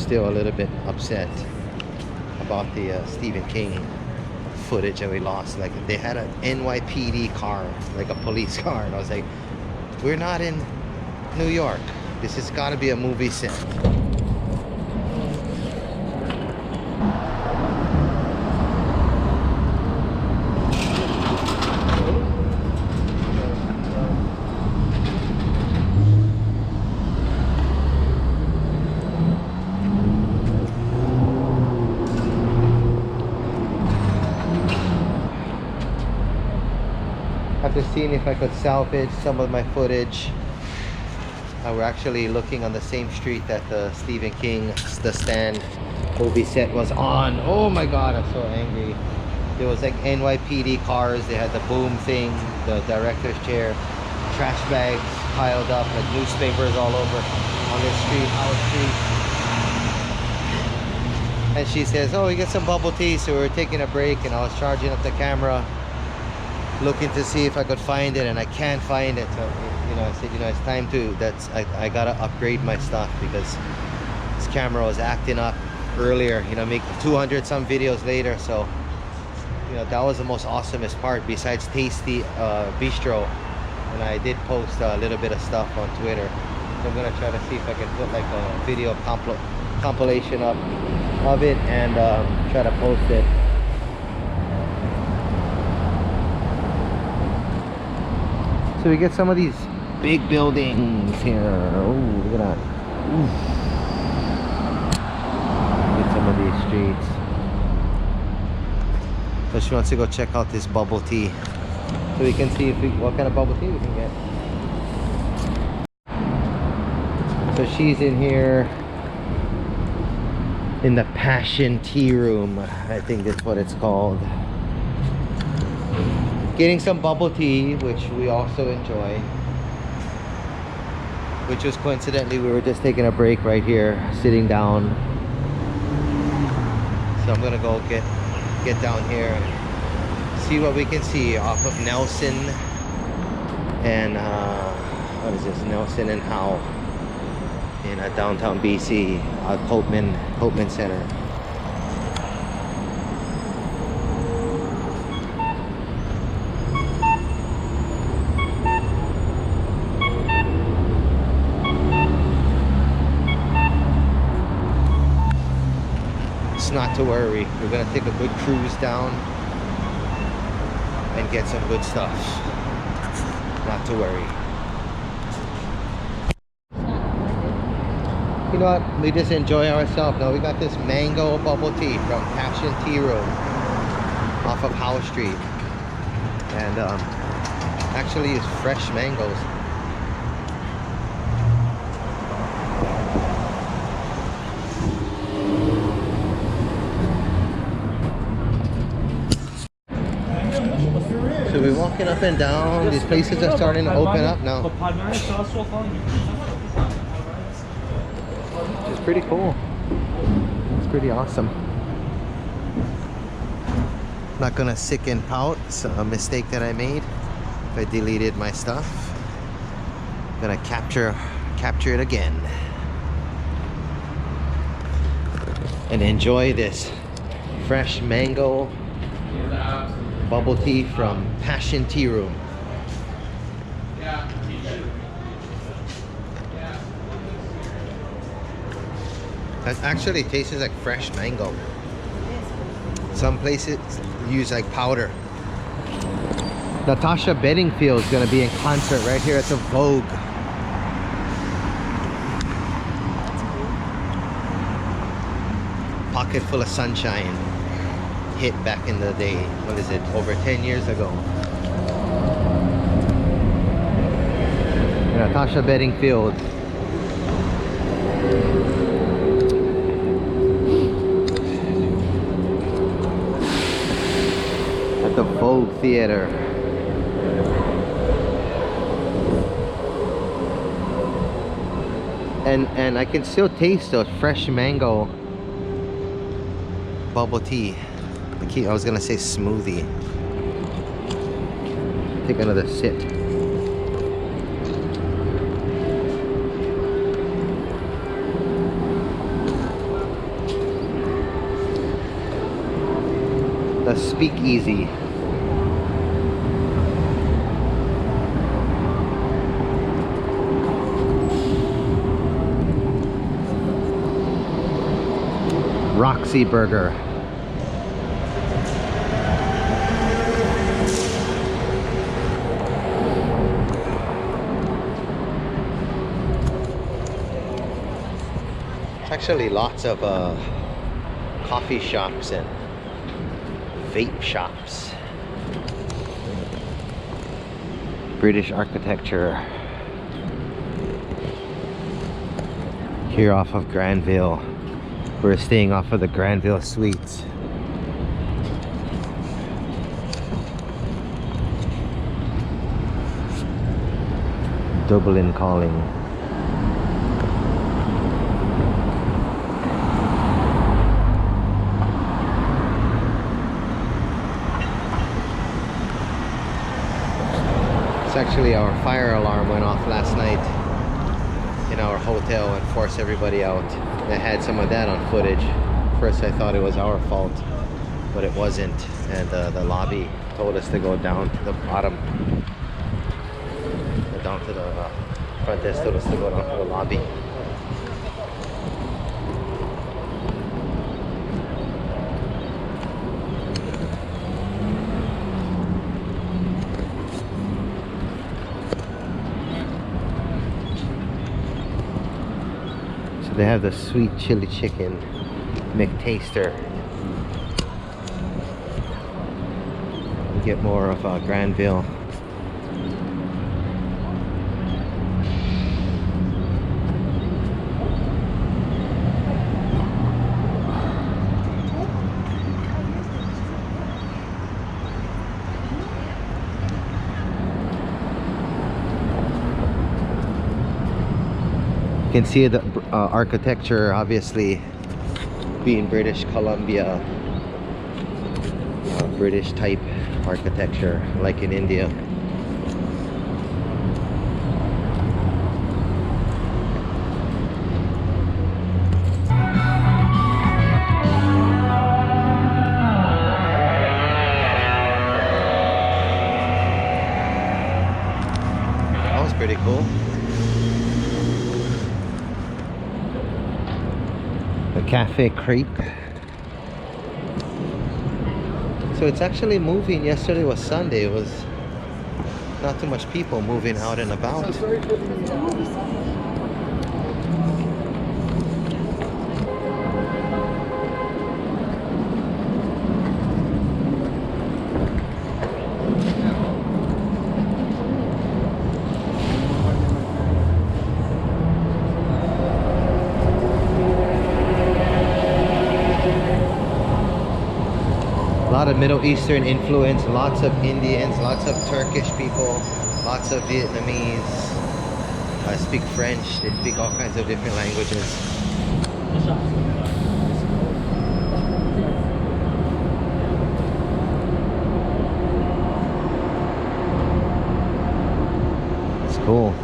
still a little bit upset about the Stephen King footage that we lost. Like, they had an NYPD car, like a police car, and I was like, we're not in New York. This has got to be a movie set. After seeing if I could salvage some of my footage, we're actually looking on the same street that the Stephen King The Stand movie set was on. Oh my god, I'm so angry. There was like NYPD cars, they had the boom thing, the director's chair, trash bags piled up, like newspapers all over on this street, our street. And she says, oh, we get some bubble tea. So we were taking a break and I was charging up the camera, looking to see if I could find it, and I can't find it. So, you know, I said, you know, it's time to, I gotta upgrade my stuff because this camera was acting up earlier, you know, make 200 some videos later. So, you know, that was the most awesomest part besides Tasty Bistro. And I did post a little bit of stuff on Twitter. So I'm gonna try to see if I can put like a video compilation up of it and try to post it. So we get some of these big buildings here. Oh, look at that. Ooh. Get some of these streets. So she wants to go check out this bubble tea, so we can see if what kind of bubble tea we can get. So she's in here in the Passion Tea Room, I think that's what it's called. Getting some bubble tea, which we also enjoy. Which was coincidentally, we were just taking a break right here, sitting down. So I'm gonna go get down here and see what we can see off of Nelson and what is this? Nelson and Howe in downtown BC, Copeman Center. Not to worry, we're gonna take a good cruise down and get some good stuff. Not to worry. You know what, we just enjoy ourselves. Now we got this mango bubble tea from Passion Tea Room off of Howe Street, and actually it's fresh mangoes. So we're walking up and down. These places are starting to open up now. It's pretty cool. It's pretty awesome. Not gonna sick and pout. It's a mistake that I made. If I deleted my stuff, I'm gonna capture it again and enjoy this fresh mango bubble tea from Passion Tea Room. That actually tastes like fresh mango. Some places use like powder. Natasha Bedingfield is going to be in concert right here at the Vogue. Pocket Full of Sunshine. Hit back in the day. What is it? Over 10 years ago. Natasha Bedingfield. At the Vogue Theater. And I can still taste the fresh mango bubble tea. I was gonna say smoothie. Take another sip. The speakeasy. Roxy Burger. Actually lots of coffee shops and vape shops. British architecture here off of Granville. We're staying off of the Granville Suites. Dublin calling. It's actually our fire alarm went off last night in our hotel and forced everybody out. They had some of that on footage. First I thought it was our fault, but it wasn't. And the lobby told us to go down to the bottom. Down to the front desk told us to go down to the lobby. They have the sweet chili chicken McTaster. You get more of Granville. You can see the architecture, obviously being British Columbia, British type architecture like in India. That was pretty cool. The Cafe Crepe. So it's actually moving. Yesterday was Sunday. It was not too much people moving out and about. A lot of Middle Eastern influence, lots of Indians, lots of Turkish people, lots of Vietnamese, speak French, they speak all kinds of different languages. It's cool.